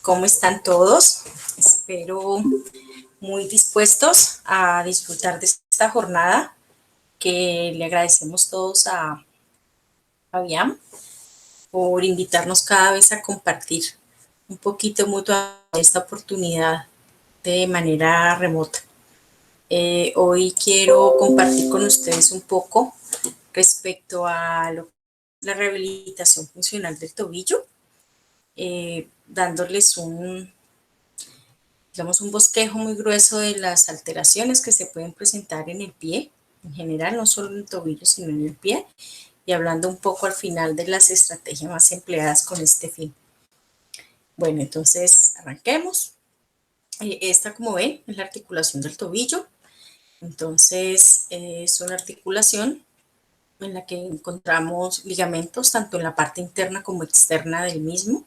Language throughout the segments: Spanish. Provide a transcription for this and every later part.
¿Cómo están todos? Espero muy dispuestos a disfrutar de esta jornada que le agradecemos todos a Fabián por invitarnos cada vez a compartir un poquito mutuamente esta oportunidad de manera remota. Hoy quiero compartir con ustedes un poco respecto a la rehabilitación funcional del tobillo, dándoles digamos, un bosquejo muy grueso de las alteraciones que se pueden presentar en el pie, en general, no solo en el tobillo, sino en el pie, y hablando un poco al final de las estrategias más empleadas con este fin. Bueno, entonces arranquemos. Esta, como ven, es la articulación del tobillo. Entonces, es una articulación en la que encontramos ligamentos tanto en la parte interna como externa del mismo.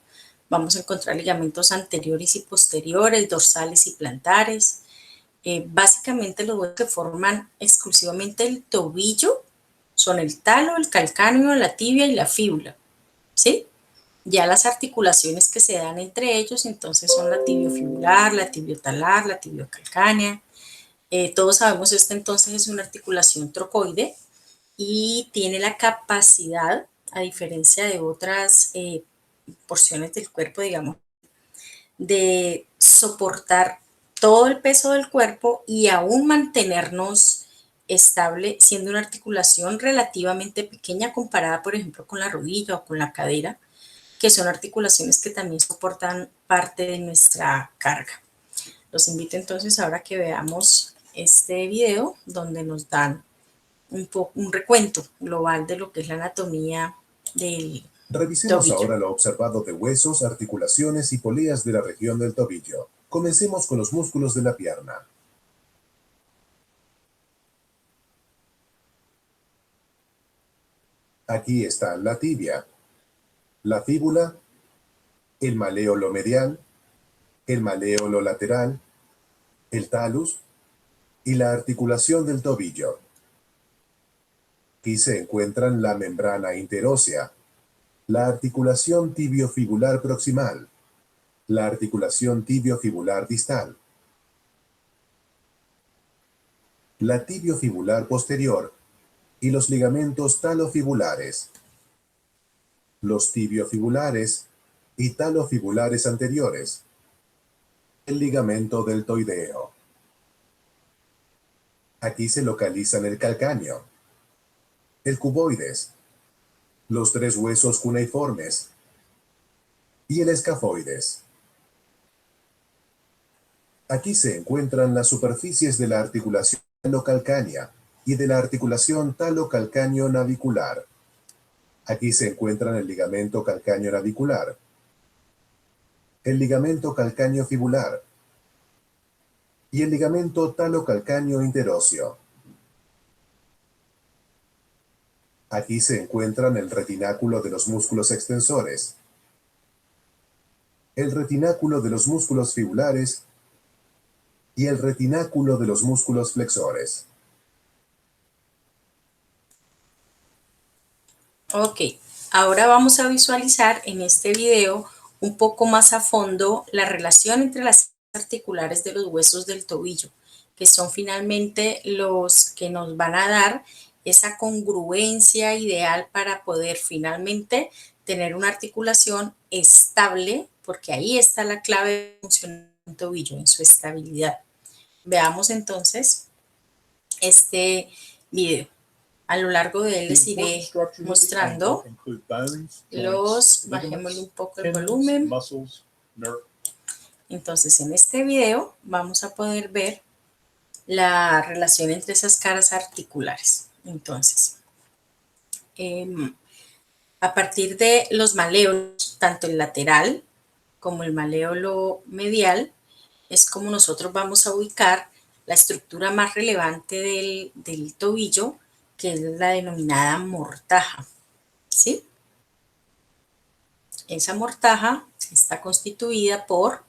Vamos a encontrar ligamentos anteriores y posteriores, dorsales y plantares. Básicamente los huesos que forman exclusivamente el tobillo son el talo, el calcáneo, la tibia y la fíbula, ¿sí? Ya las articulaciones que se dan entre ellos entonces son la tibiofibular, la tibiotalar, la tibiocalcánea. Todos sabemos esta entonces es una articulación trocoide y tiene la capacidad, a diferencia de otras porciones del cuerpo, digamos, de soportar todo el peso del cuerpo y aún mantenernos estable, siendo una articulación relativamente pequeña comparada, por ejemplo, con la rodilla o con la cadera, que son articulaciones que también soportan parte de nuestra carga. Los invito entonces ahora a que veamos este video donde nos dan un recuento global de lo que es la anatomía del Revisemos tobillo. ahora lo observado de huesos, articulaciones y poleas de la región del tobillo. Comencemos con los músculos de la pierna. Aquí está la tibia, la fíbula, el maléolo medial, el maléolo lateral, el talus y la articulación del tobillo. Aquí se encuentran la membrana interósea, la articulación tibiofibular proximal, la articulación tibiofibular distal, la tibiofibular posterior y los ligamentos talofibulares, los tibiofibulares y talofibulares anteriores, el ligamento deltoideo. Aquí se localizan el calcáneo, el cuboides, los tres huesos cuneiformes y el escafoides. Aquí se encuentran las superficies de la articulación talocalcánea y de la articulación talocalcáneo-navicular. Aquí se encuentran el ligamento calcáneo-navicular, el ligamento calcáneo-fibular y el ligamento talocalcáneo-interóseo. Aquí se encuentran el retináculo de los músculos extensores, el retináculo de los músculos fibulares y el retináculo de los músculos flexores. Ok, ahora vamos a visualizar en este video un poco más a fondo la relación entre las articulares de los huesos del tobillo, que son finalmente los que nos van a dar esa congruencia ideal para poder finalmente tener una articulación estable, porque ahí está la clave de funcionar del tobillo, en su estabilidad. Veamos entonces este video. A lo largo de él les iré mostrando bajémosle un poco el volumen. Entonces en este video vamos a poder ver la relación entre esas caras articulares. Entonces, a partir de los maléolos, tanto el lateral como el maléolo medial, es como nosotros vamos a ubicar la estructura más relevante del tobillo, que es la denominada mortaja, ¿sí? Esa mortaja está constituida por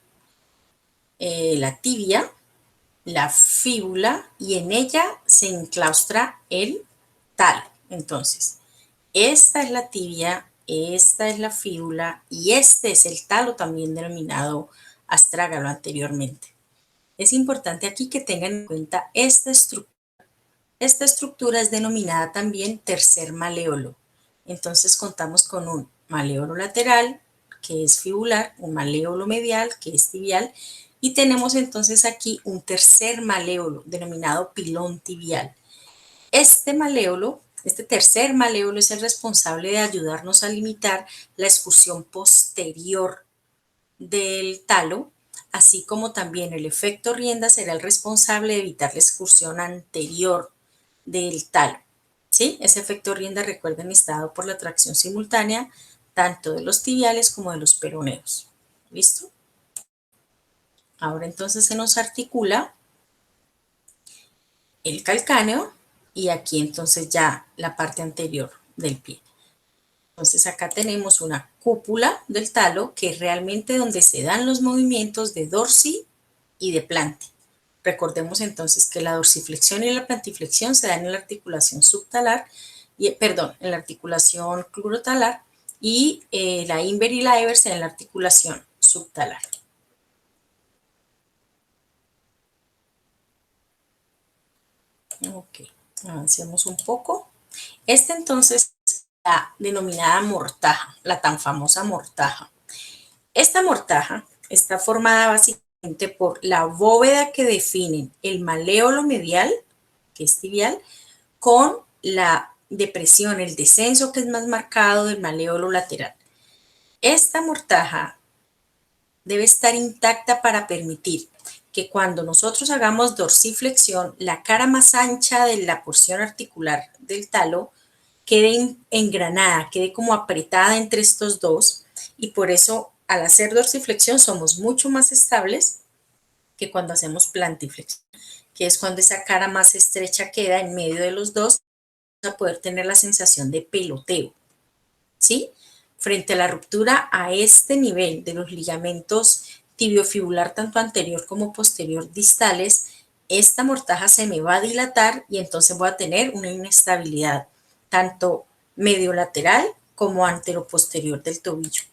la tibia, la fíbula y en ella se enclaustra el talo. Entonces, esta es la tibia, esta es la fíbula y este es el talo también denominado astrágalo anteriormente. Es importante aquí que tengan en cuenta esta estructura. Esta estructura es denominada también tercer maléolo. Entonces contamos con un maléolo lateral, que es fibular, un maléolo medial, que es tibial, y tenemos entonces aquí un tercer maléolo denominado pilón tibial. Este maléolo, este tercer maléolo es el responsable de ayudarnos a limitar la excursión posterior del talo, así como también el efecto rienda será el responsable de evitar la excursión anterior del talo. ¿Sí? Ese efecto rienda, recuerden, está dado por la tracción simultánea tanto de los tibiales como de los peroneos. ¿Listo? Ahora entonces se nos articula el calcáneo y aquí entonces ya la parte anterior del pie. Entonces acá tenemos una cúpula del talo que es realmente donde se dan los movimientos de dorsi y de planti. Recordemos entonces que la dorsiflexión y la plantiflexión se dan en la articulación subtalar, en la articulación clurotalar y la inver y la ever se dan en la articulación subtalar. Ok, avancemos un poco. Esta entonces es la denominada mortaja, la tan famosa mortaja. Esta mortaja está formada básicamente por la bóveda que definen el maléolo medial, que es tibial, con la depresión, el descenso que es más marcado del maléolo lateral. Esta mortaja debe estar intacta para permitir que cuando nosotros hagamos dorsiflexión, la cara más ancha de la porción articular del talo quede engranada, quede como apretada entre estos dos, y por eso al hacer dorsiflexión somos mucho más estables que cuando hacemos plantiflexión, que es cuando esa cara más estrecha queda en medio de los dos, a poder tener la sensación de peloteo, ¿sí? Frente a la ruptura a este nivel de los ligamentos tibiofibular tanto anterior como posterior distales, esta mortaja se me va a dilatar y entonces voy a tener una inestabilidad tanto mediolateral como anteroposterior del tobillo.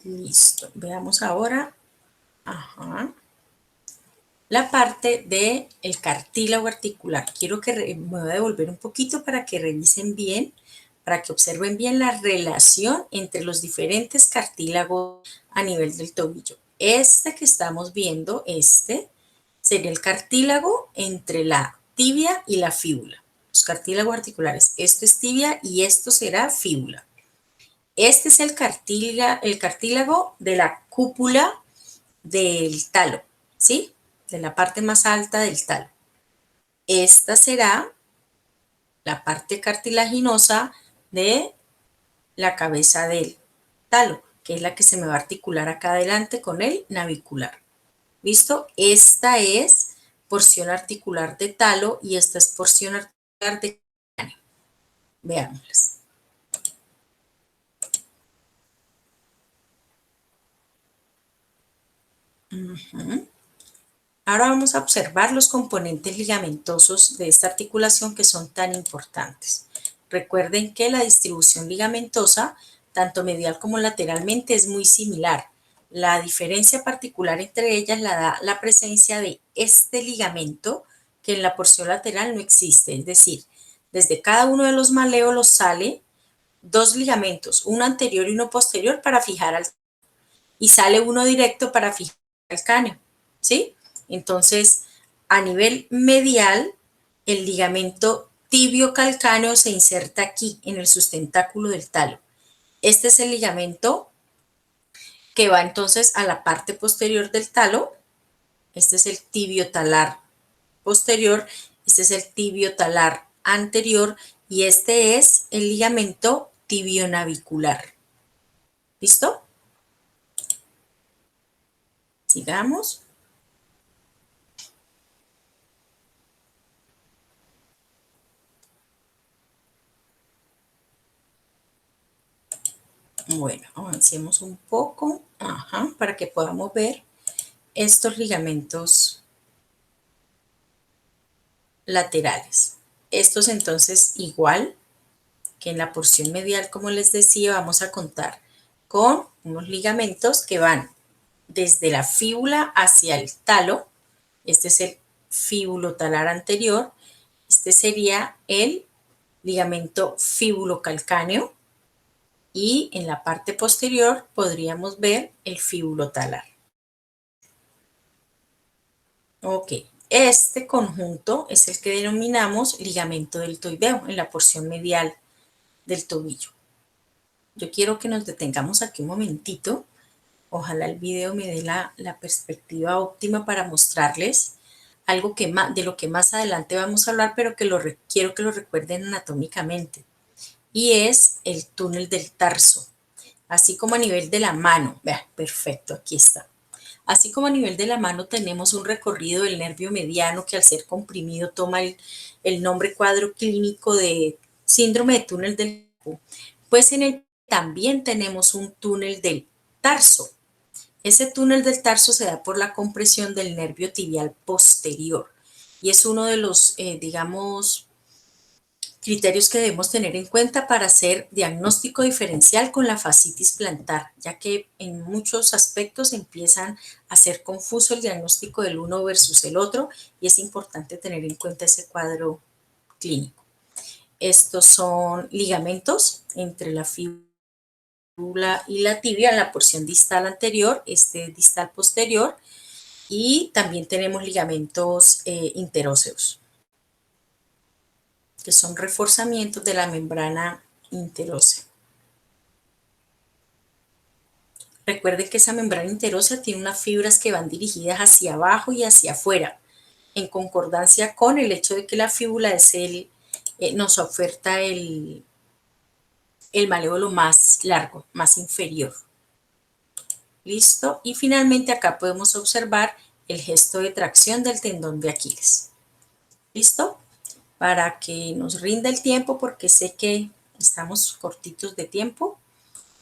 Listo, veamos ahora. Ajá. La parte del cartílago articular. Quiero que me voy a devolver un poquito para que revisen bien, para que observen bien la relación entre los diferentes cartílagos a nivel del tobillo. Este que estamos viendo, este, sería el cartílago entre la tibia y la fíbula. Los cartílagos articulares. Esto es tibia y esto será fíbula. Este es el cartílago de la cúpula del talo, ¿sí? De la parte más alta del talo. Esta será la parte cartilaginosa de la cabeza del talo, que es la que se me va a articular acá adelante con el navicular. ¿Listo? Esta es porción articular de talo y esta es porción articular de cráneo. Veámoslas. Ahora vamos a observar los componentes ligamentosos de esta articulación que son tan importantes. Recuerden que la distribución ligamentosa, tanto medial como lateralmente, es muy similar. La diferencia particular entre ellas la da la presencia de este ligamento que en la porción lateral no existe. Es decir, desde cada uno de los maléolos sale dos ligamentos, uno anterior y uno posterior para fijar al y sale uno directo para fijar al calcáneo, ¿sí? Entonces, a nivel medial, el ligamento tibio calcáneo se inserta aquí, en el sustentáculo del talo. Este es el ligamento que va entonces a la parte posterior del talo. Este es el tibio talar posterior, este es el tibio talar anterior y este es el ligamento tibio navicular. ¿Listo? Sigamos. Bueno, avancemos un poco, para que podamos ver estos ligamentos laterales. estos entonces igual que en la porción medial, como les decía, vamos a contar con unos ligamentos que van desde la fíbula hacia el talo. Este es el fíbulo-talar anterior. Este sería el ligamento fíbulo-calcáneo. Y en la parte posterior podríamos ver el fíbulo-talar. Ok, este conjunto es el que denominamos ligamento deltoideo en la porción medial del tobillo. Yo quiero que nos detengamos aquí un momentito. Ojalá el video me dé la perspectiva óptima para mostrarles algo de lo que más adelante vamos a hablar, pero que quiero que lo recuerden anatómicamente. Y es el túnel del tarso, así como a nivel de la mano. Vean, perfecto, aquí está. Así como a nivel de la mano tenemos un recorrido del nervio mediano que al ser comprimido toma el nombre cuadro clínico de síndrome de túnel del tarso, pues en el también tenemos un túnel del tarso. Ese túnel del tarso se da por la compresión del nervio tibial posterior y es uno de los, digamos, criterios que debemos tener en cuenta para hacer diagnóstico diferencial con la fascitis plantar, ya que en muchos aspectos empiezan a ser confuso el diagnóstico del uno versus el otro y es importante tener en cuenta ese cuadro clínico. Estos son ligamentos entre la fíbula y la tibia en la porción distal anterior, este distal posterior, y también tenemos ligamentos interóseos, que son reforzamientos de la membrana interósea. Recuerden que esa membrana interósea tiene unas fibras que van dirigidas hacia abajo y hacia afuera, en concordancia con el hecho de que la fíbula es nos oferta el malévolo más largo, más inferior. ¿Listo? Y finalmente acá podemos observar el gesto de tracción del tendón de Aquiles. ¿Listo? Para que nos rinda el tiempo, porque sé que estamos cortitos de tiempo,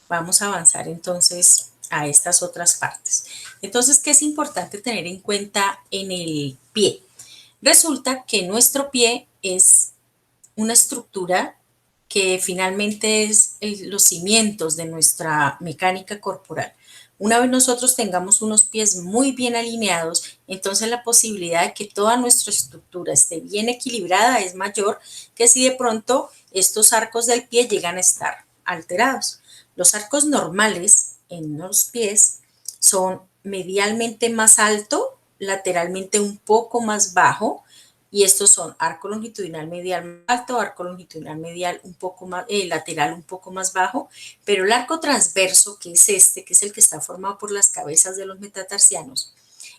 vamos a avanzar entonces a estas otras partes. Entonces, ¿qué es importante tener en cuenta en el pie? Resulta que nuestro pie es una estructura que finalmente es los cimientos de nuestra mecánica corporal. Una vez nosotros tengamos unos pies muy bien alineados, entonces la posibilidad de que toda nuestra estructura esté bien equilibrada es mayor que si de pronto estos arcos del pie llegan a estar alterados. Los arcos normales en los pies son medialmente más alto, lateralmente un poco más bajo, y estos son arco longitudinal medial más alto, arco longitudinal medial un poco más, lateral un poco más bajo, pero el arco transverso, que es este, que es el que está formado por las cabezas de los metatarsianos,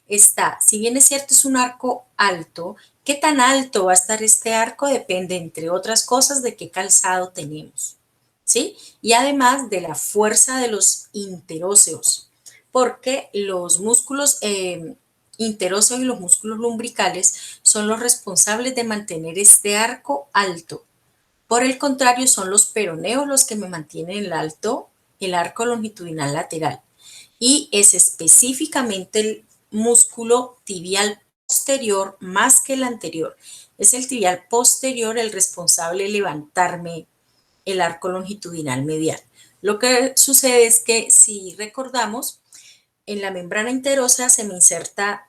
está, si bien es cierto, es un arco alto. ¿Qué tan alto va a estar este arco? Depende, entre otras cosas, de qué calzado tenemos, ¿sí? Y además de la fuerza de los interóseos, porque los músculos interóseos y los músculos lumbricales son los responsables de mantener este arco alto. Por el contrario, son los peroneos los que me mantienen el arco longitudinal lateral. Y es específicamente el músculo tibial posterior más que el anterior. Es el tibial posterior el responsable de levantarme el arco longitudinal medial. Lo que sucede es que, si recordamos, en la membrana interósea se me inserta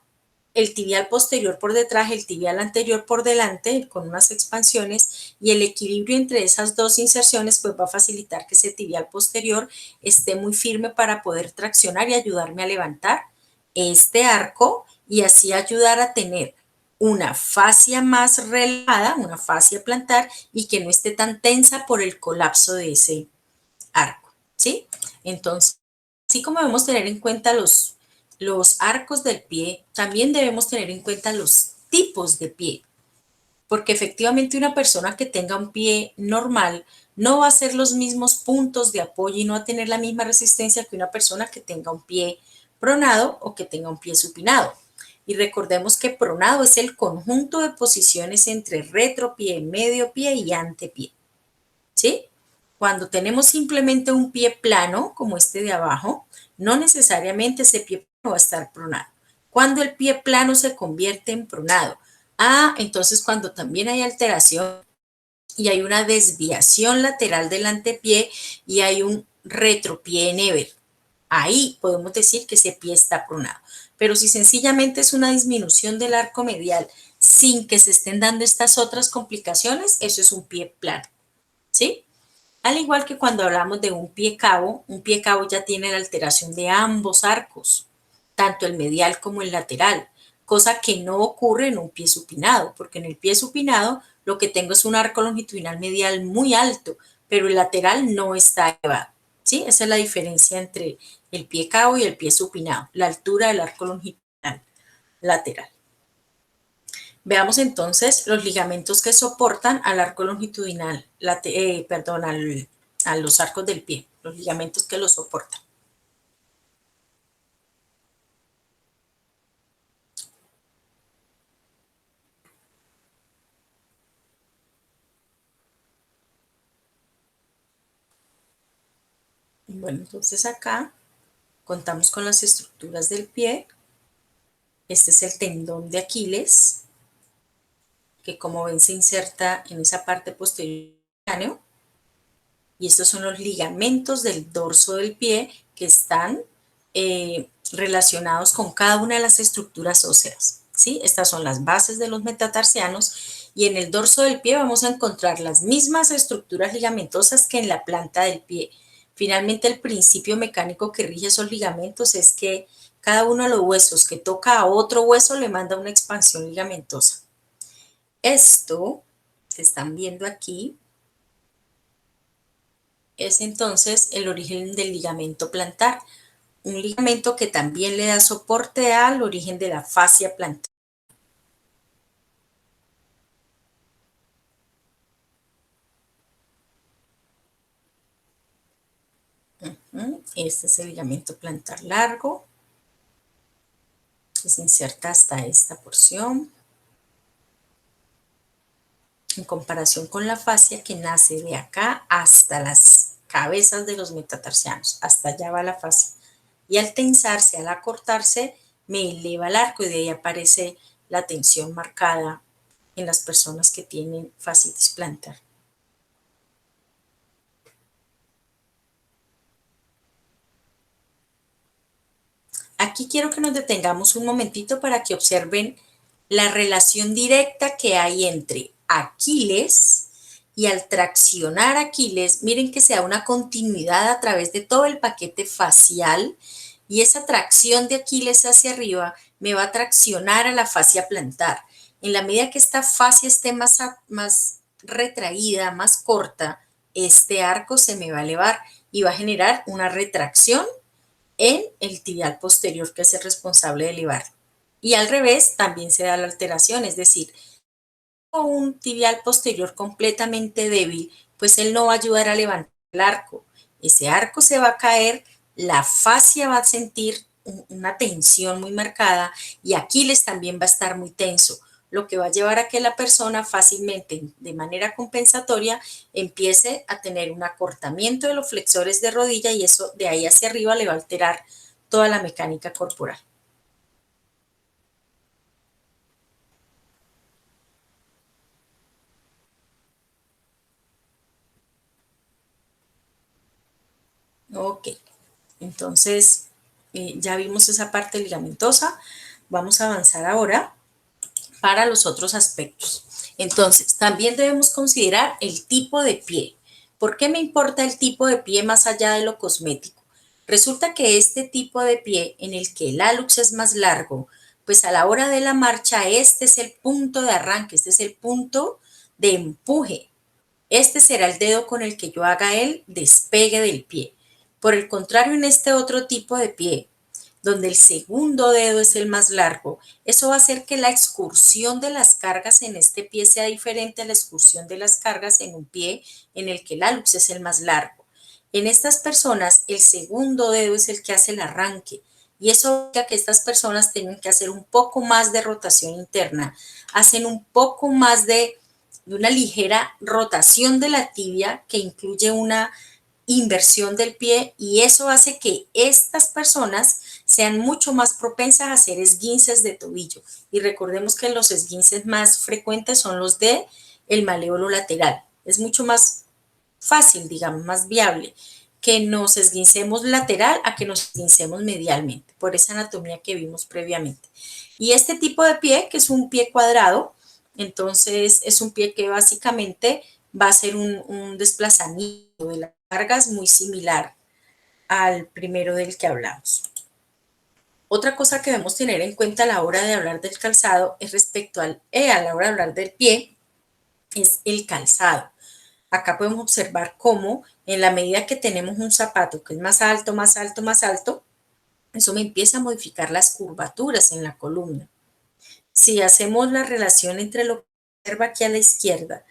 el tibial posterior por detrás, el tibial anterior por delante, con unas expansiones, y el equilibrio entre esas dos inserciones pues va a facilitar que ese tibial posterior esté muy firme para poder traccionar y ayudarme a levantar este arco y así ayudar a tener una fascia más relajada, una fascia plantar, y que no esté tan tensa por el colapso de ese arco, ¿sí? Entonces, así como debemos tener en cuenta los arcos del pie, también debemos tener en cuenta los tipos de pie, porque efectivamente una persona que tenga un pie normal no va a hacer los mismos puntos de apoyo y no va a tener la misma resistencia que una persona que tenga un pie pronado o que tenga un pie supinado. Y recordemos que pronado es el conjunto de posiciones entre retropié, medio pie y antepié, ¿sí? Cuando tenemos simplemente un pie plano, como este de abajo, no necesariamente ese pie plano va a estar pronado. Cuando el pie plano se convierte en pronado, entonces cuando también hay alteración y hay una desviación lateral del antepié y hay un retropié en Ever. Ahí podemos decir que ese pie está pronado. Pero si sencillamente es una disminución del arco medial sin que se estén dando estas otras complicaciones, eso es un pie plano, ¿sí? Al igual que cuando hablamos de un pie cabo ya tiene la alteración de ambos arcos, tanto el medial como el lateral, cosa que no ocurre en un pie supinado, porque en el pie supinado lo que tengo es un arco longitudinal medial muy alto, pero el lateral no está elevado, ¿sí? Esa es la diferencia entre el pie cabo y el pie supinado, la altura del arco longitudinal lateral. Veamos entonces los ligamentos que soportan al arco longitudinal, a los arcos del pie, los ligamentos que los soportan. Bueno, entonces acá contamos con las estructuras del pie. Este es el tendón de Aquiles, que como ven se inserta en esa parte posterior del cráneo. Y estos son los ligamentos del dorso del pie que están relacionados con cada una de las estructuras óseas, ¿sí? Estas son las bases de los metatarsianos y en el dorso del pie vamos a encontrar las mismas estructuras ligamentosas que en la planta del pie. Finalmente, el principio mecánico que rige esos ligamentos es que cada uno de los huesos que toca a otro hueso le manda una expansión ligamentosa. Esto que están viendo aquí es entonces el origen del ligamento plantar, un ligamento que también le da soporte al origen de la fascia plantar. Este es el ligamento plantar largo, que se inserta hasta esta porción, en comparación con la fascia que nace de acá hasta las cabezas de los metatarsianos, hasta allá va la fascia. Y al tensarse, al acortarse, me eleva el arco y de ahí aparece la tensión marcada en las personas que tienen fascitis plantar. Aquí quiero que nos detengamos un momentito para que observen la relación directa que hay entre Aquiles y al traccionar Aquiles, miren que se da una continuidad a través de todo el paquete facial y esa tracción de Aquiles hacia arriba me va a traccionar a la fascia plantar. En la medida que esta fascia esté más retraída, más corta, este arco se me va a elevar y va a generar una retracción en el tibial posterior, que es el responsable de elevarlo. Y al revés también se da la alteración, es decir, un tibial posterior completamente débil, pues él no va a ayudar a levantar el arco. Ese arco se va a caer, la fascia va a sentir una tensión muy marcada y Aquiles también va a estar muy tenso, lo que va a llevar a que la persona fácilmente, de manera compensatoria, empiece a tener un acortamiento de los flexores de rodilla y eso de ahí hacia arriba le va a alterar toda la mecánica corporal. Ok, entonces ya vimos esa parte ligamentosa. Vamos a avanzar ahora para los otros aspectos. Entonces, también debemos considerar el tipo de pie. ¿Por qué me importa el tipo de pie más allá de lo cosmético? Resulta que este tipo de pie en el que el hálux es más largo, pues a la hora de la marcha este es el punto de arranque, este es el punto de empuje. Este será el dedo con el que yo haga el despegue del pie. Por el contrario, en este otro tipo de pie, donde el segundo dedo es el más largo, eso va a hacer que la excursión de las cargas en este pie sea diferente a la excursión de las cargas en un pie en el que el hálux es el más largo. En estas personas, el segundo dedo es el que hace el arranque y eso indica que estas personas tienen que hacer un poco más de rotación interna, hacen un poco más de una ligera rotación de la tibia que incluye una inversión del pie y eso hace que estas personas sean mucho más propensas a hacer esguinces de tobillo. Y recordemos que los esguinces más frecuentes son los de el maléolo lateral. Es mucho más fácil, digamos, más viable que nos esguincemos lateral a que nos esguincemos medialmente, por esa anatomía que vimos previamente. Y este tipo de pie, que es un pie cuadrado, entonces es un pie que básicamente va a ser un desplazamiento de las cargas muy similar al primero del que hablamos. Otra cosa que debemos tener en cuenta a la hora de hablar del calzado es respecto a la hora de hablar del pie, es el calzado. Acá podemos observar cómo en la medida que tenemos un zapato que es más alto, más alto, más alto, eso me empieza a modificar las curvaturas en la columna. Si hacemos la relación entre lo que observa aquí a la izquierda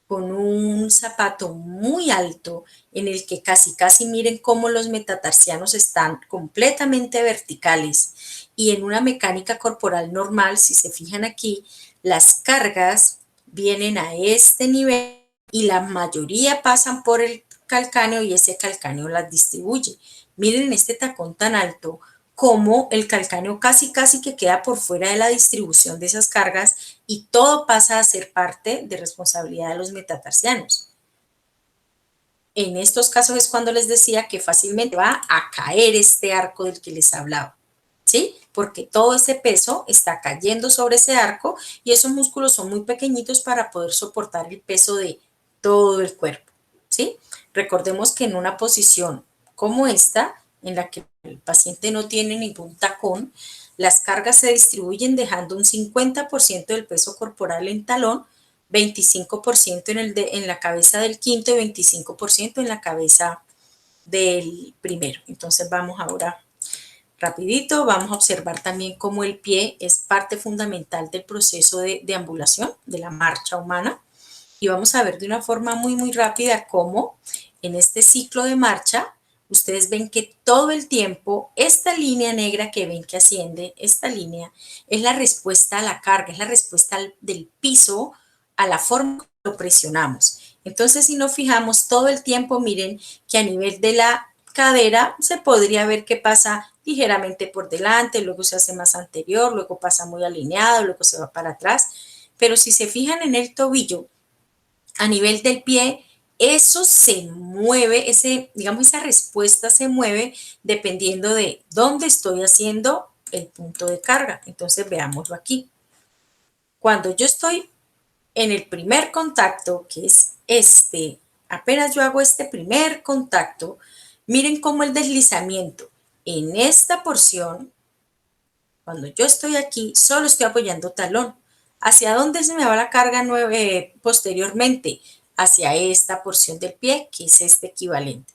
con un zapato muy alto en el que casi miren cómo los metatarsianos están completamente verticales y en una mecánica corporal normal, si se fijan aquí, las cargas vienen a este nivel y la mayoría pasan por el calcáneo y ese calcáneo las distribuye. Miren este tacón tan alto como el calcáneo casi que queda por fuera de la distribución de esas cargas y todo pasa a ser parte de responsabilidad de los metatarsianos. En estos casos es cuando les decía que fácilmente va a caer este arco del que les hablaba, ¿sí? Porque todo ese peso está cayendo sobre ese arco y esos músculos son muy pequeñitos para poder soportar el peso de todo el cuerpo, ¿sí? Recordemos que en una posición como esta, en la que el paciente no tiene ningún tacón, las cargas se distribuyen dejando un 50% del peso corporal en talón, 25% en la cabeza del quinto y 25% en la cabeza del primero. Entonces vamos ahora rapidito, vamos a observar también cómo el pie es parte fundamental del proceso de ambulación, de la marcha humana, y vamos a ver de una forma muy rápida cómo en este ciclo de marcha ustedes ven que todo el tiempo esta línea negra que ven que asciende, esta línea es la respuesta a la carga, es la respuesta del piso a la forma que lo presionamos. Entonces, si nos fijamos todo el tiempo, miren que a nivel de la cadera se podría ver que pasa ligeramente por delante, luego se hace más anterior, luego pasa muy alineado, luego se va para atrás. Pero si se fijan en el tobillo, a nivel del pie, eso se mueve, digamos, esa respuesta se mueve dependiendo de dónde estoy haciendo el punto de carga. Entonces, veámoslo aquí. Cuando yo estoy en el primer contacto, que es este, apenas yo hago este primer contacto, miren cómo el deslizamiento en esta porción, cuando yo estoy aquí, solo estoy apoyando talón. ¿Hacia dónde se me va la carga posteriormente? Hacia esta porción del pie, que es este equivalente.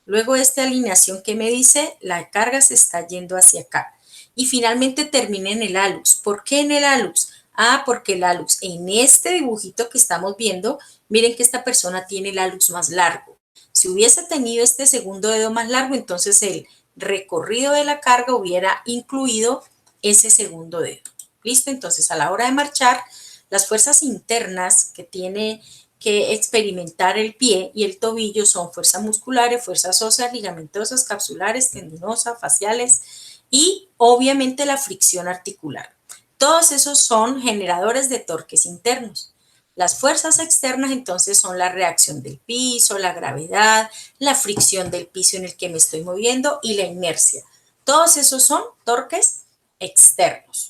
Luego esta alineación que me dice, la carga se está yendo hacia acá. Y finalmente termina en el hallux. ¿Por qué en el hallux? Ah, porque el hallux, en este dibujito que estamos viendo, miren que esta persona tiene el hallux más largo. Si hubiese tenido este segundo dedo más largo, entonces el recorrido de la carga hubiera incluido ese segundo dedo. ¿Listo? Entonces, a la hora de marchar, las fuerzas internas que tiene que experimentar el pie y el tobillo son fuerzas musculares, fuerzas óseas, ligamentosas, capsulares, tendinosas, faciales y obviamente la fricción articular. Todos esos son generadores de torques internos. Las fuerzas externas entonces son la reacción del piso, la gravedad, la fricción del piso en el que me estoy moviendo y la inercia. Todos esos son torques externos.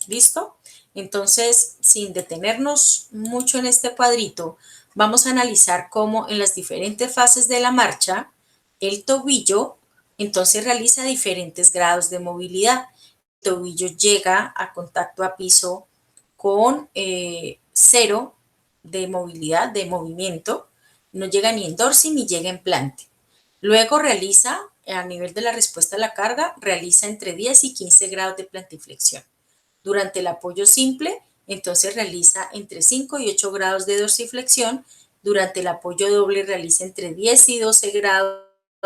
¿Listo? Entonces, sin detenernos mucho en este cuadrito, vamos a analizar cómo en las diferentes fases de la marcha, el tobillo entonces realiza diferentes grados de movilidad. El tobillo llega a contacto a piso con 0 de movilidad, de movimiento, no llega ni en dorsi ni llega en plante. Luego realiza, a nivel de la respuesta a la carga, realiza entre 10 y 15 grados de plantiflexión. Durante el apoyo simple, entonces realiza entre 5 y 8 grados de dorsiflexión. Durante el apoyo doble realiza entre 10 y 12 grados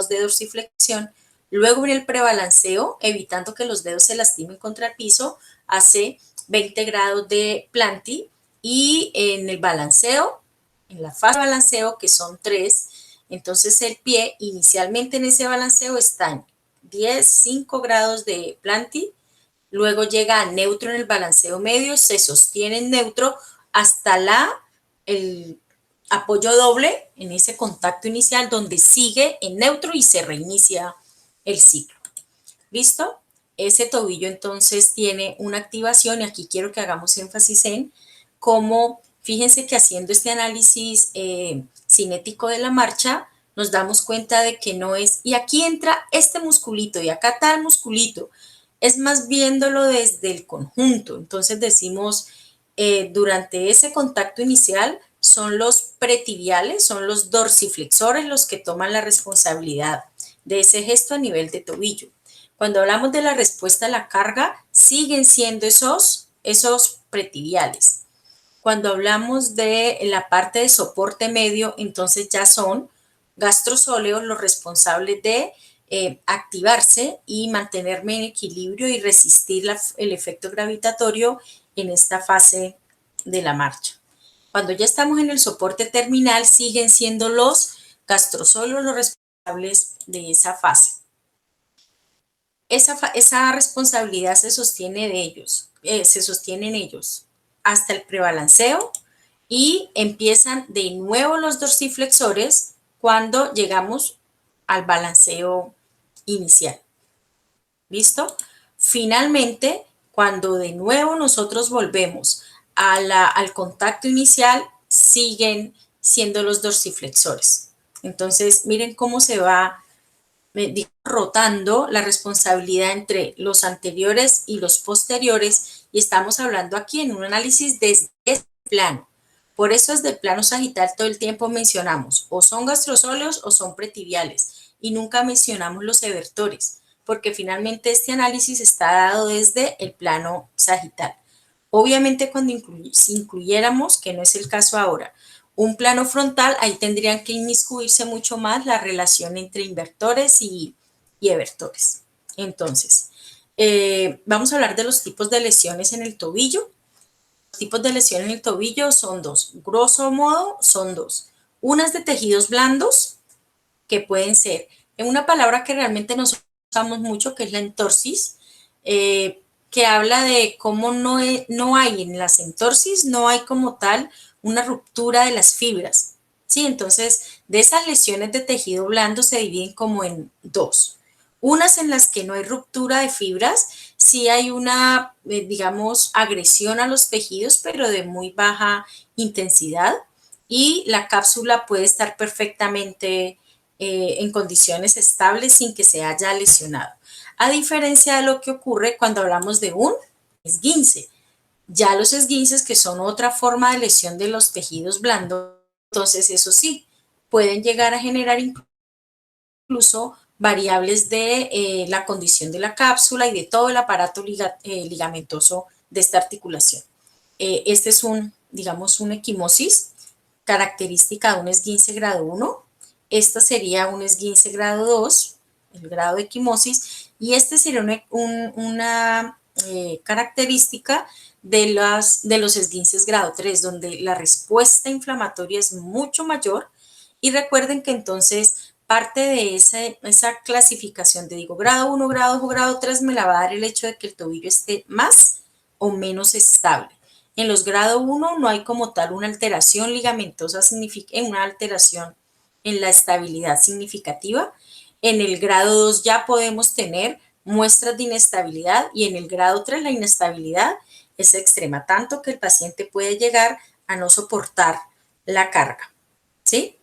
de dorsiflexión. Luego en el prebalanceo, evitando que los dedos se lastimen contra el piso, hace 20 grados de planti y en el balanceo, en la fase de balanceo, que son 3, entonces el pie inicialmente en ese balanceo está en 10, 5 grados de planti, luego llega a neutro en el balanceo medio, se sostiene en neutro hasta apoyo doble en ese contacto inicial donde sigue en neutro y se reinicia el ciclo. ¿Listo? Ese tobillo entonces tiene una activación y aquí quiero que hagamos énfasis en cómo, fíjense que haciendo este análisis cinético de la marcha, nos damos cuenta de que no es, y aquí entra este musculito y acá tal musculito, es más viéndolo desde el conjunto. Entonces decimos, durante ese contacto inicial son los pretibiales, son los dorsiflexores los que toman la responsabilidad de ese gesto a nivel de tobillo. Cuando hablamos de la respuesta a la carga, siguen siendo esos pretibiales. Cuando hablamos de la parte de soporte medio, entonces ya son gastrosóleos los responsables de activarse y mantenerme en equilibrio y resistir el efecto gravitatorio en esta fase de la marcha. Cuando ya estamos en el soporte terminal, siguen siendo los gastrosóleos los responsables de esa fase. Esa responsabilidad se sostiene en ellos hasta el prebalanceo y empiezan de nuevo los dorsiflexores cuando llegamos al balanceo inicial. ¿Listo? Finalmente, cuando de nuevo nosotros volvemos al contacto inicial, siguen siendo los dorsiflexores. Entonces, miren cómo se va rotando la responsabilidad entre los anteriores y los posteriores, y estamos hablando aquí en un análisis desde este plano. Por eso desde el plano sagital todo el tiempo mencionamos o son gastrosóleos o son pretibiales y nunca mencionamos los evertores, porque finalmente este análisis está dado desde el plano sagital. Obviamente cuando si incluyéramos, que no es el caso ahora, un plano frontal, ahí tendrían que inmiscuirse mucho más la relación entre invertores y evertores. Entonces, vamos a hablar de los tipos de lesiones en el tobillo. Los tipos de lesiones en el tobillo son dos, grosso modo son dos. Unas de tejidos blandos, que pueden ser, en una palabra que realmente nosotros usamos mucho, que es la entorsis, que habla de cómo no hay en las entorsis, no hay como tal una ruptura de las fibras, ¿sí? Entonces, de esas lesiones de tejido blando se dividen como en dos. Unas en las que no hay ruptura de fibras, sí hay una, digamos, agresión a los tejidos, pero de muy baja intensidad, y la cápsula puede estar perfectamente en condiciones estables sin que se haya lesionado. A diferencia de lo que ocurre cuando hablamos de un esguince. Ya los esguinces, que son otra forma de lesión de los tejidos blandos, entonces eso sí, pueden llegar a generar incluso variables de la condición de la cápsula y de todo el aparato ligamentoso de esta articulación. Este es digamos, una equimosis característica de un esguince grado 1. Esta sería un esguince grado 2, el grado de equimosis, y este sería una característica de los esguinces grado 3, donde la respuesta inflamatoria es mucho mayor. Y recuerden que entonces parte de esa clasificación de grado 1, grado 2 o grado 3 me la va a dar el hecho de que el tobillo esté más o menos estable. En los grado 1 no hay como tal una alteración ligamentosa, una alteración en la estabilidad significativa. En el grado 2 ya podemos tener muestras de inestabilidad y en el grado 3 la inestabilidad es extrema, tanto que el paciente puede llegar a no soportar la carga, ¿sí?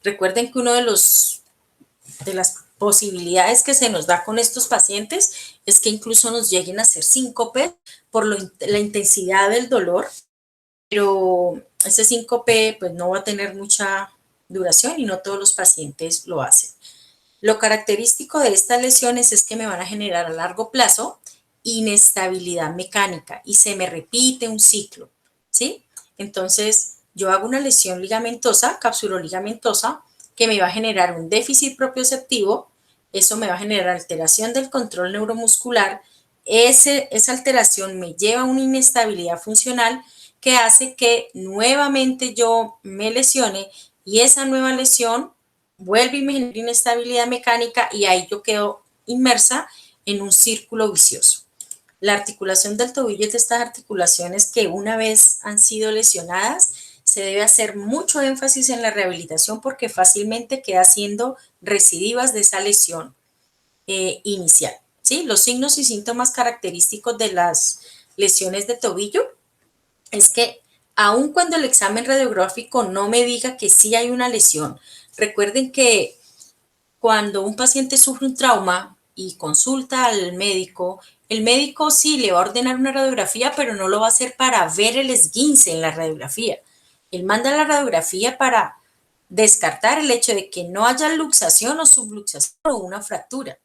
Recuerden que uno de las posibilidades que se nos da con estos pacientes es que incluso nos lleguen a hacer síncope por la intensidad del dolor, pero ese síncope pues no va a tener mucha duración y no todos los pacientes lo hacen. Lo característico de estas lesiones es que me van a generar a largo plazo inestabilidad mecánica y se me repite un ciclo, ¿sí? Entonces, yo hago una lesión ligamentosa, capsuloligamentosa, que me va a generar un déficit propioceptivo, eso me va a generar alteración del control neuromuscular, esa alteración me lleva a una inestabilidad funcional que hace que nuevamente yo me lesione y esa nueva lesión vuelve y me genera inestabilidad mecánica y ahí yo quedo inmersa en un círculo vicioso. La articulación del tobillo es de estas articulaciones que una vez han sido lesionadas se debe hacer mucho énfasis en la rehabilitación porque fácilmente queda siendo recidivas de esa lesión inicial. ¿Sí? Los signos y síntomas característicos de las lesiones de tobillo es que aun cuando el examen radiográfico no me diga que sí hay una lesión, recuerden que cuando un paciente sufre un trauma y consulta al médico, el médico sí le va a ordenar una radiografía, pero no lo va a hacer para ver el esguince en la radiografía. Él manda la radiografía para descartar el hecho de que no haya luxación o subluxación o una fractura.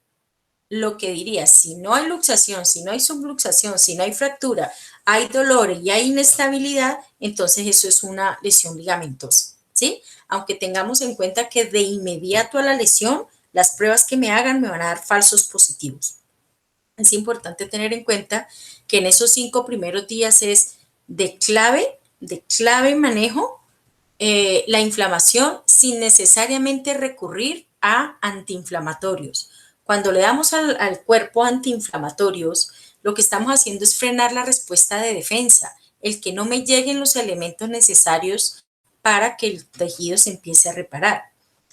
Lo que diría, si no hay luxación, si no hay subluxación, si no hay fractura, hay dolor y hay inestabilidad, entonces eso es una lesión ligamentosa, ¿sí? Aunque tengamos en cuenta que de inmediato a la lesión, las pruebas que me hagan me van a dar falsos positivos. Es importante tener en cuenta que en esos 5 primeros días es de clave manejo la inflamación sin necesariamente recurrir a antiinflamatorios. Cuando le damos al cuerpo antiinflamatorios, lo que estamos haciendo es frenar la respuesta de defensa, el que no me lleguen los elementos necesarios para que el tejido se empiece a reparar.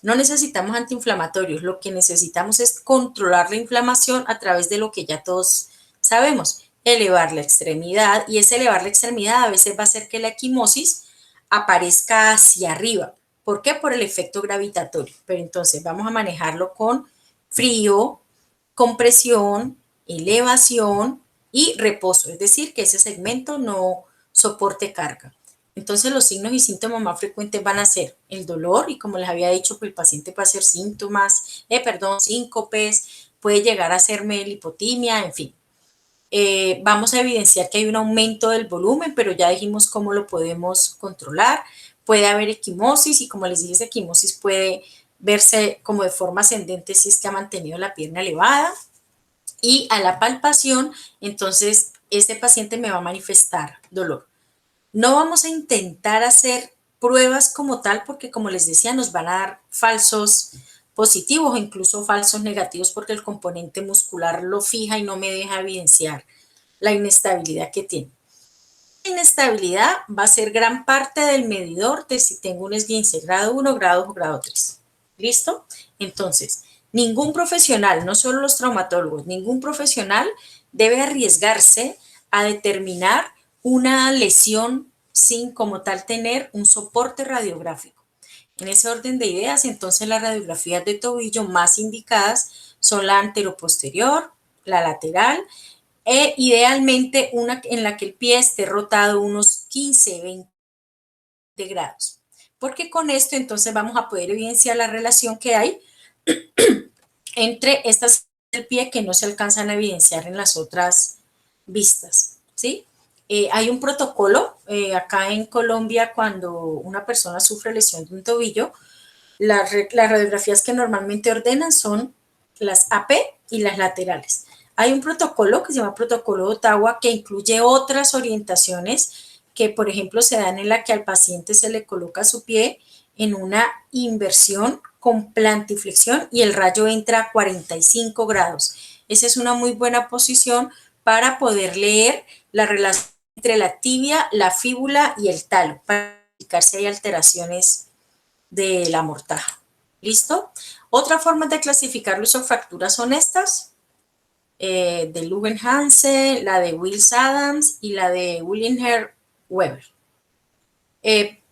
No necesitamos antiinflamatorios, lo que necesitamos es controlar la inflamación a través de lo que ya todos sabemos, elevar la extremidad, y ese elevar la extremidad a veces va a hacer que la equimosis aparezca hacia arriba. ¿Por qué? Por el efecto gravitatorio. Pero entonces vamos a manejarlo con frío, compresión, elevación y reposo, es decir, que ese segmento no soporte carga. Entonces los signos y síntomas más frecuentes van a ser el dolor, y como les había dicho, pues el paciente puede hacer síncopes, puede llegar a hacerme lipotimia, en fin. Vamos a evidenciar que hay un aumento del volumen, pero ya dijimos cómo lo podemos controlar. Puede haber equimosis, y como les dije, esa equimosis puede verse como de forma ascendente si es que ha mantenido la pierna elevada. Y a la palpación, entonces, este paciente me va a manifestar dolor. No vamos a intentar hacer pruebas como tal porque, como les decía, nos van a dar falsos positivos o incluso falsos negativos porque el componente muscular lo fija y no me deja evidenciar la inestabilidad que tiene. La inestabilidad va a ser gran parte del medidor de si tengo un esguince grado 1, grado 2 o grado 3. ¿Listo? Entonces, ningún profesional, no solo los traumatólogos, ningún profesional debe arriesgarse a determinar una lesión sin como tal tener un soporte radiográfico. En ese orden de ideas, entonces las radiografías de tobillo más indicadas son la anteroposterior, la lateral, e idealmente una en la que el pie esté rotado unos 15, 20 grados. Porque con esto entonces vamos a poder evidenciar la relación que hay entre estas del pie que no se alcanzan a evidenciar en las otras vistas, ¿sí? Hay un protocolo acá en Colombia cuando una persona sufre lesión de un tobillo, las radiografías que normalmente ordenan son las AP y las laterales. Hay un protocolo que se llama protocolo de Ottawa que incluye otras orientaciones que, por ejemplo, se dan en la que al paciente se le coloca su pie en una inversión con plantiflexión y el rayo entra a 45 grados. Esa es una muy buena posición para poder leer la relación entre la tibia, la fíbula y el talo, para verificar si hay alteraciones de la mortaja. ¿Listo? Otra forma de clasificar las fracturas son estas, de Lugen-Hansen, la de Wills-Adams y la de Willinger-Weber.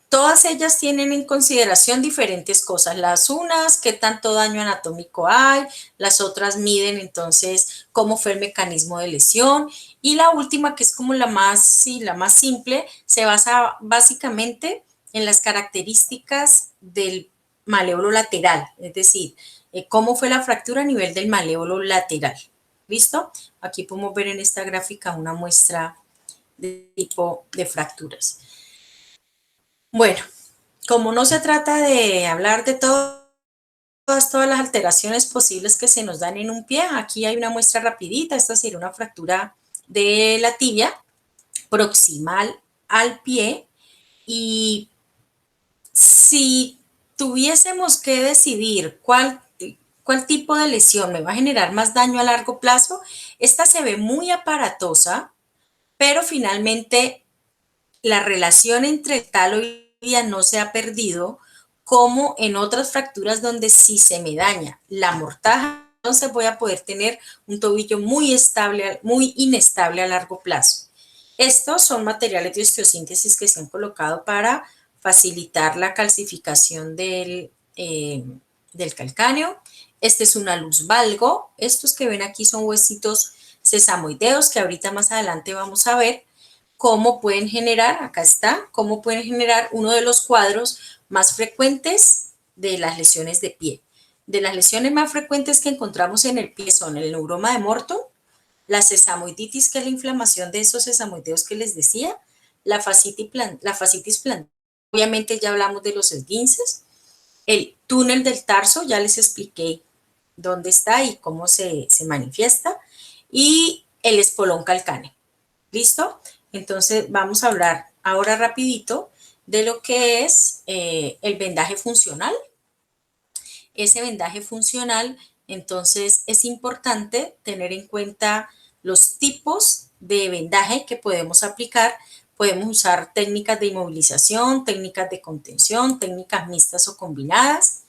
Todas ellas tienen en consideración diferentes cosas. Las unas, qué tanto daño anatómico hay, las otras miden entonces cómo fue el mecanismo de lesión, y la última, que es como la más simple, se basa básicamente en las características del maléolo lateral, es decir, cómo fue la fractura a nivel del maléolo lateral. ¿Listo? Aquí podemos ver en esta gráfica una muestra de tipo de fracturas. Bueno, como no se trata de hablar de todas las alteraciones posibles que se nos dan en un pie, aquí hay una muestra rapidita. Esta sería una fractura de la tibia proximal al pie, y si tuviésemos que decidir cuál tipo de lesión me va a generar más daño a largo plazo, esta se ve muy aparatosa, pero finalmente la relación entre el talo y no se ha perdido, como en otras fracturas donde sí se me daña la mortaja, entonces voy a poder tener un tobillo muy estable, muy inestable a largo plazo. Estos son materiales de osteosíntesis que se han colocado para facilitar la calcificación del calcáneo. Este es una luz valgo. Estos que ven aquí son huesitos sesamoideos que ahorita más adelante vamos a ver cómo pueden generar, acá está, cómo pueden generar uno de los cuadros más frecuentes de las lesiones de pie. De las lesiones más frecuentes que encontramos en el pie son el neuroma de Morton, la sesamoiditis, que es la inflamación de esos sesamoideos que les decía, la fascitis plantar, obviamente ya hablamos de los esguinces, el túnel del tarso, ya les expliqué dónde está y cómo se manifiesta, y el espolón calcáneo. ¿Listo? Entonces vamos a hablar ahora rapidito de lo que es el vendaje funcional. Ese vendaje funcional, entonces es importante tener en cuenta los tipos de vendaje que podemos aplicar. Podemos usar técnicas de inmovilización, técnicas de contención, técnicas mixtas o combinadas.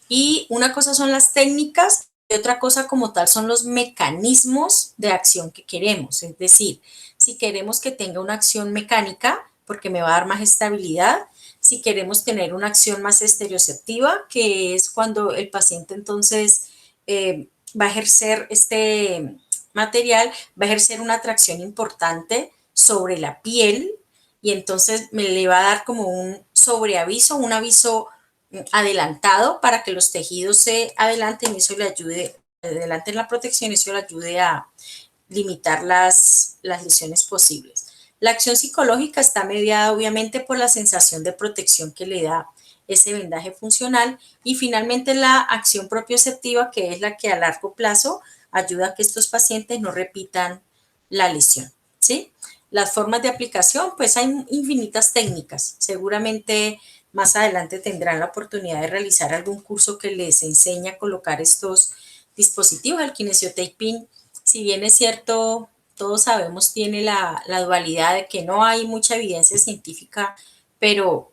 Y una cosa son las técnicas y otra cosa como tal son los mecanismos de acción que queremos. Es decir, si queremos que tenga una acción mecánica, porque me va a dar más estabilidad, si queremos tener una acción más estereoceptiva, que es cuando el paciente entonces va a ejercer este material, va a ejercer una atracción importante sobre la piel y entonces me le va a dar como un sobreaviso, un aviso adelantado para que los tejidos se adelanten y eso le ayude, adelanten la protección y eso le ayude a limitar las lesiones posibles. La acción psicológica está mediada obviamente por la sensación de protección que le da ese vendaje funcional y finalmente la acción propioceptiva, que es la que a largo plazo ayuda a que estos pacientes no repitan la lesión, ¿sí? Las formas de aplicación, pues hay infinitas técnicas. Seguramente más adelante tendrán la oportunidad de realizar algún curso que les enseñe a colocar estos dispositivos. El kinesiotaping, si bien es cierto, todos sabemos, tiene la dualidad de que no hay mucha evidencia científica, pero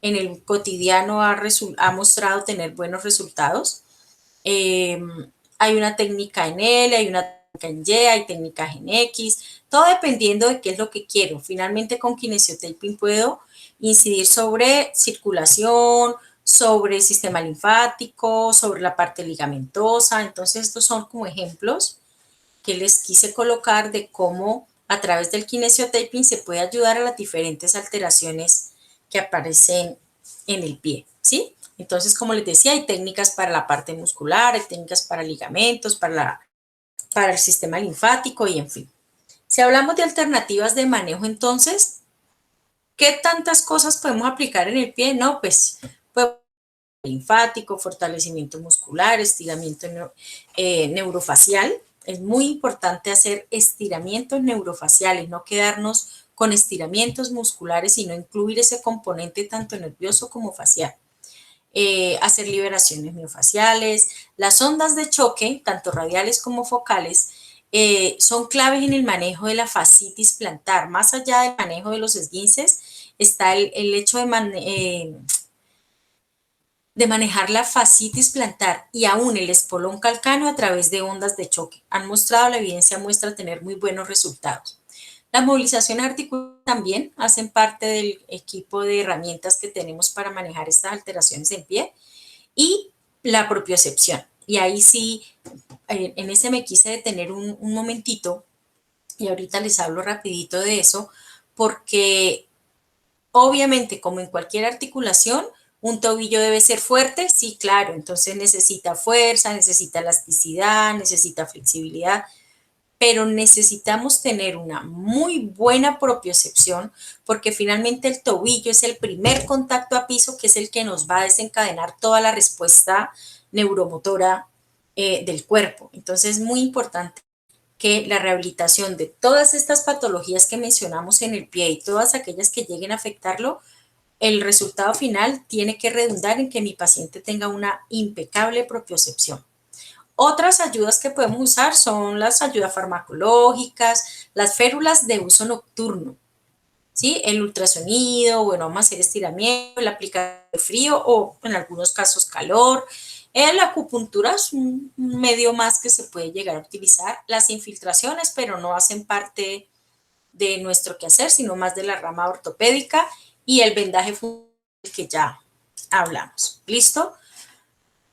en el cotidiano ha mostrado tener buenos resultados. Eh, Hay una técnica en L, hay una técnica en Y, hay técnicas en X, todo dependiendo de qué es lo que quiero. Finalmente con kinesiotaping puedo incidir sobre circulación, sobre el sistema linfático, sobre la parte ligamentosa. Entonces estos son como ejemplos que les quise colocar de cómo a través del kinesiotaping se puede ayudar a las diferentes alteraciones que aparecen en el pie, ¿sí? Entonces, como les decía, hay técnicas para la parte muscular, hay técnicas para ligamentos, para el sistema linfático y en fin. Si hablamos de alternativas de manejo, entonces, ¿qué tantas cosas podemos aplicar en el pie? No, pues linfático, fortalecimiento muscular, estiramiento neurofacial. Es muy importante hacer estiramientos neurofaciales, no quedarnos con estiramientos musculares, sino incluir ese componente tanto nervioso como facial. Hacer liberaciones miofaciales. Las ondas de choque, tanto radiales como focales, son claves en el manejo de la fascitis plantar. Más allá del manejo de los esguinces, está el hecho de manejar la fascitis plantar y aún el espolón calcáneo a través de ondas de choque. Han mostrado, la evidencia muestra tener muy buenos resultados. Las movilizaciones articulares también hacen parte del equipo de herramientas que tenemos para manejar estas alteraciones en pie y la propiocepción. Y ahí sí, en ese me quise detener un momentito y ahorita les hablo rapidito de eso porque obviamente, como en cualquier articulación, un tobillo debe ser fuerte, sí, claro, entonces necesita fuerza, necesita elasticidad, necesita flexibilidad, pero necesitamos tener una muy buena propiocepción porque finalmente el tobillo es el primer contacto a piso que es el que nos va a desencadenar toda la respuesta neuromotora del cuerpo. Entonces es muy importante que la rehabilitación de todas estas patologías que mencionamos en el pie y todas aquellas que lleguen a afectarlo, el resultado final tiene que redundar en que mi paciente tenga una impecable propiocepción. Otras ayudas que podemos usar son las ayudas farmacológicas, las férulas de uso nocturno. ¿sí? El ultrasonido, bueno, vamos a hacer estiramiento, el aplicar de frío o en algunos casos calor. La acupuntura es un medio más que se puede llegar a utilizar. Las infiltraciones, pero no hacen parte de nuestro quehacer, sino más de la rama ortopédica y el vendaje funcional que ya hablamos. ¿Listo?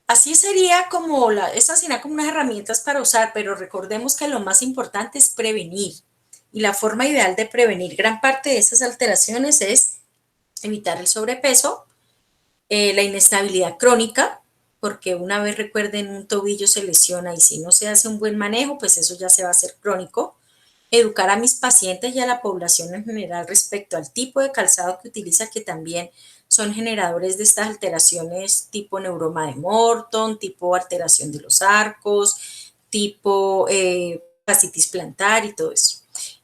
Así sería como esas serían como unas herramientas para usar, pero recordemos que lo más importante es prevenir. Y la forma ideal de prevenir gran parte de esas alteraciones es evitar el sobrepeso, la inestabilidad crónica, porque una vez recuerden un tobillo se lesiona y si no se hace un buen manejo, pues eso ya se va a hacer crónico. Educar a mis pacientes y a la población en general respecto al tipo de calzado que utiliza, que también son generadores de estas alteraciones tipo neuroma de Morton, tipo alteración de los arcos, tipo fascitis plantar y todo eso.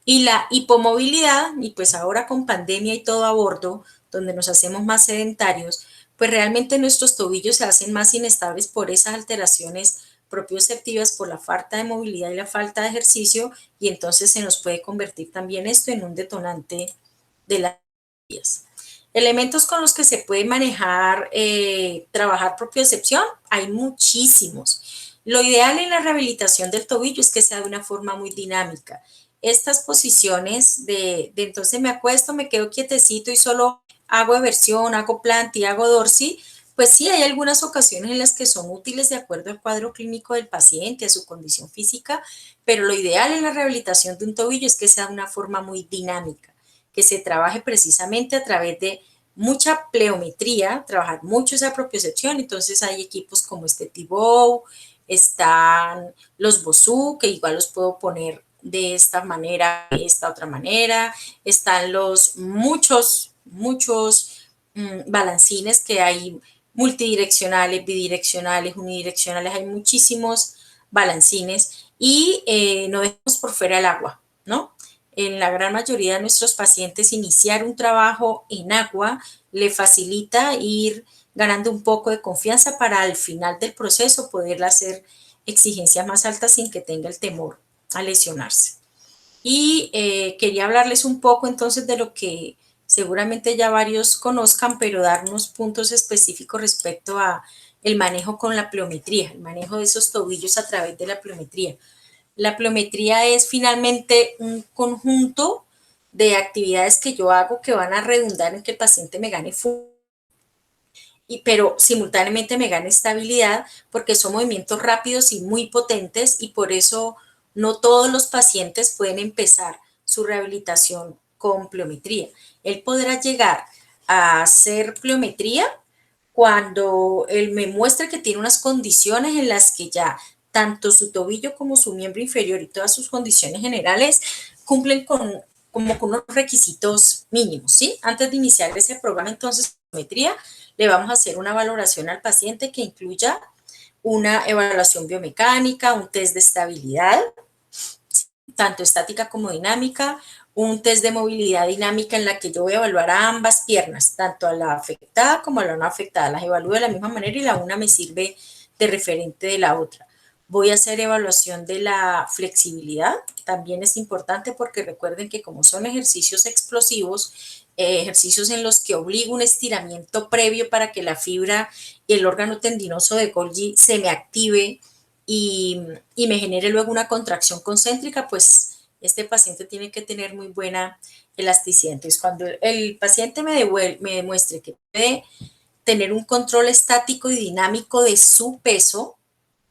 Y la hipomovilidad, y pues ahora con pandemia y todo a bordo, donde nos hacemos más sedentarios, pues realmente nuestros tobillos se hacen más inestables por esas alteraciones propioceptivas, por la falta de movilidad y la falta de ejercicio, y entonces se nos puede convertir también esto en un detonante de las vías. Elementos con los que se puede manejar, trabajar propiocepción, hay muchísimos. Lo ideal en la rehabilitación del tobillo es que sea de una forma muy dinámica. Estas posiciones de entonces me acuesto, me quedo quietecito y solo hago eversión, hago planti, hago dorsi, pues sí, hay algunas ocasiones en las que son útiles de acuerdo al cuadro clínico del paciente, a su condición física, pero lo ideal en la rehabilitación de un tobillo es que sea de una forma muy dinámica, que se trabaje precisamente a través de mucha pleometría, trabajar mucho esa propiocepción. Entonces hay equipos como este T-Bow, están los Bosu, que igual los puedo poner de esta manera, de esta otra manera, están los muchos balancines que hay, multidireccionales, bidireccionales, unidireccionales, hay muchísimos balancines y no dejemos por fuera el agua, ¿no? En la gran mayoría de nuestros pacientes iniciar un trabajo en agua le facilita ir ganando un poco de confianza para al final del proceso poder hacer exigencias más altas sin que tenga el temor a lesionarse. Y quería hablarles un poco entonces de lo que seguramente ya varios conozcan, pero dar unos puntos específicos respecto a el manejo con la pliometría, el manejo de esos tobillos a través de la pliometría. La pliometría es finalmente un conjunto de actividades que yo hago que van a redundar en que el paciente me gane fuerza, pero simultáneamente me gane estabilidad porque son movimientos rápidos y muy potentes y por eso no todos los pacientes pueden empezar su rehabilitación con pliometría. Él podrá llegar a hacer pliometría cuando él me muestra que tiene unas condiciones en las que ya tanto su tobillo como su miembro inferior y todas sus condiciones generales cumplen con unos requisitos mínimos, ¿sí? Antes de iniciar ese programa, entonces, pliometría, le vamos a hacer una valoración al paciente que incluya una evaluación biomecánica, un test de estabilidad, tanto estática como dinámica, un test de movilidad dinámica en la que yo voy a evaluar a ambas piernas, tanto a la afectada como a la no afectada. Las evalúo de la misma manera y la una me sirve de referente de la otra. Voy a hacer evaluación de la flexibilidad, también es importante porque recuerden que como son ejercicios explosivos, ejercicios en los que obligo un estiramiento previo para que la fibra y el órgano tendinoso de Golgi se me active y me genere luego una contracción concéntrica, pues este paciente tiene que tener muy buena elasticidad. Entonces, cuando el paciente me demuestre que puede tener un control estático y dinámico de su peso,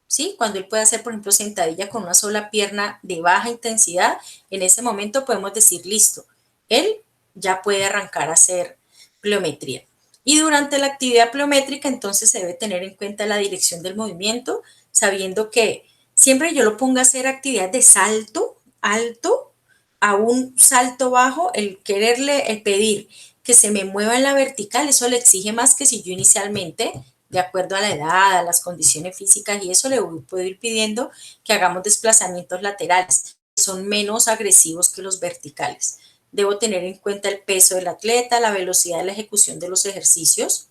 ¿sí? Cuando él puede hacer, por ejemplo, sentadilla con una sola pierna de baja intensidad, en ese momento podemos decir, listo, él ya puede arrancar a hacer pliometría. Y durante la actividad pliométrica, entonces se debe tener en cuenta la dirección del movimiento, sabiendo que siempre yo lo pongo a hacer actividad de salto alto a un salto bajo, el quererle, el pedir que se me mueva en la vertical, eso le exige más que si yo inicialmente, de acuerdo a la edad, a las condiciones físicas y eso, le puedo ir pidiendo que hagamos desplazamientos laterales, que son menos agresivos que los verticales. Debo tener en cuenta el peso del atleta, la velocidad de la ejecución de los ejercicios,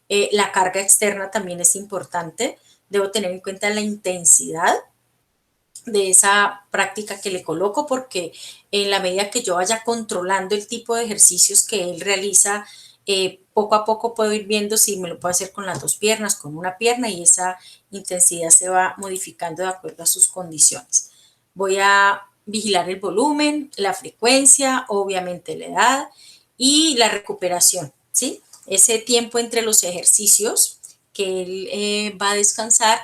la carga externa también es importante, debo tener en cuenta la intensidad de esa práctica que le coloco, porque en la medida que yo vaya controlando el tipo de ejercicios que él realiza, poco a poco puedo ir viendo si me lo puedo hacer con las dos piernas, con una pierna, y esa intensidad se va modificando de acuerdo a sus condiciones. Voy a vigilar el volumen, la frecuencia, obviamente la edad y la recuperación, ¿sí? Ese tiempo entre los ejercicios que él va a descansar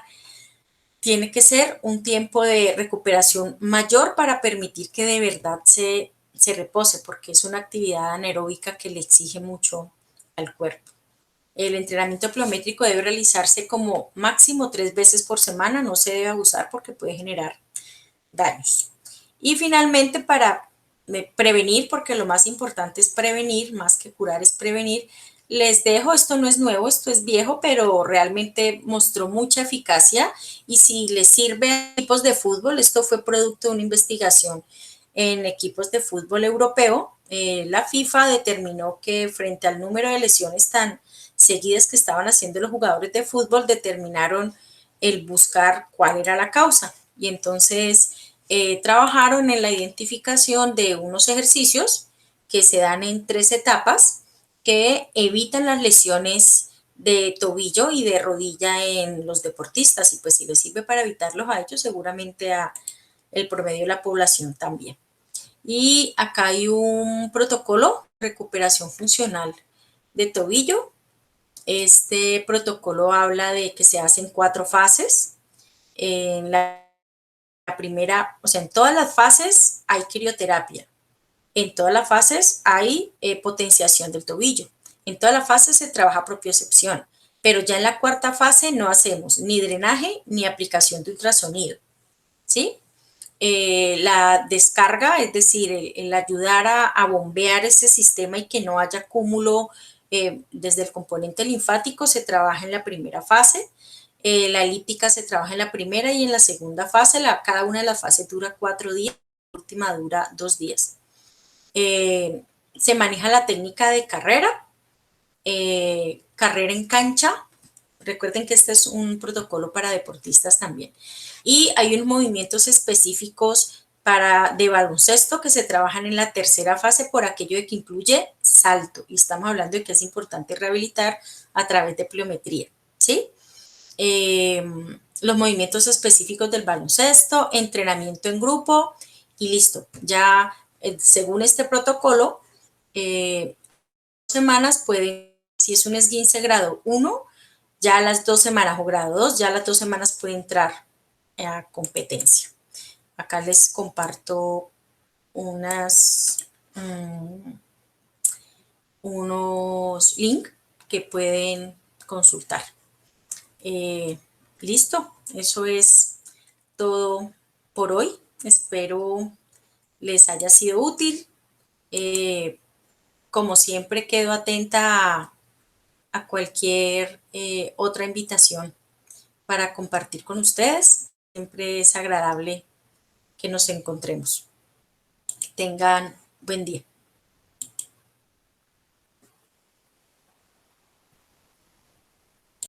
tiene que ser un tiempo de recuperación mayor para permitir que de verdad se repose, porque es una actividad anaeróbica que le exige mucho al cuerpo. El entrenamiento pliométrico debe realizarse como máximo 3 veces por semana, no se debe abusar porque puede generar daños. Y finalmente, para prevenir, porque lo más importante es prevenir, más que curar es prevenir, les dejo, esto no es nuevo, esto es viejo, pero realmente mostró mucha eficacia, y si les sirve a equipos de fútbol, esto fue producto de una investigación en equipos de fútbol europeo. La FIFA determinó que frente al número de lesiones tan seguidas que estaban haciendo los jugadores de fútbol, determinaron el buscar cuál era la causa, y entonces trabajaron en la identificación de unos ejercicios que se dan en 3 etapas que evitan las lesiones de tobillo y de rodilla en los deportistas, y pues si les sirve para evitarlos a ellos, seguramente a el promedio de la población también. Y acá hay un protocolo de recuperación funcional de tobillo. Este protocolo habla de que se hacen 4 fases. En la primera, o sea, en todas las fases hay crioterapia. En todas las fases hay potenciación del tobillo. En todas las fases se trabaja propiocepción. Pero ya en la cuarta fase no hacemos ni drenaje ni aplicación de ultrasonido, ¿sí? La descarga, es decir, el ayudar a bombear ese sistema y que no haya cúmulo desde el componente linfático, se trabaja en la primera fase. La elíptica se trabaja en la primera y en la segunda fase. Cada una de las fases dura 4 días, la última dura 2 días. Se maneja la técnica de carrera, carrera en cancha. Recuerden que este es un protocolo para deportistas también. Y hay unos movimientos específicos de baloncesto que se trabajan en la tercera fase por aquello de que incluye salto. Y estamos hablando de que es importante rehabilitar a través de pliometría, ¿sí? Los movimientos específicos del baloncesto, entrenamiento en grupo y listo. Ya según este protocolo, 2 semanas pueden, si es un esguince grado 1, ya a las 2 semanas, o grado 2, ya a las 2 semanas puede entrar a competencia. Acá les comparto unos links que pueden consultar. Listo, eso es todo por hoy. Espero les haya sido útil. Como siempre, quedo atenta a cualquier otra invitación para compartir con ustedes. Siempre es agradable que nos encontremos. Que tengan buen día.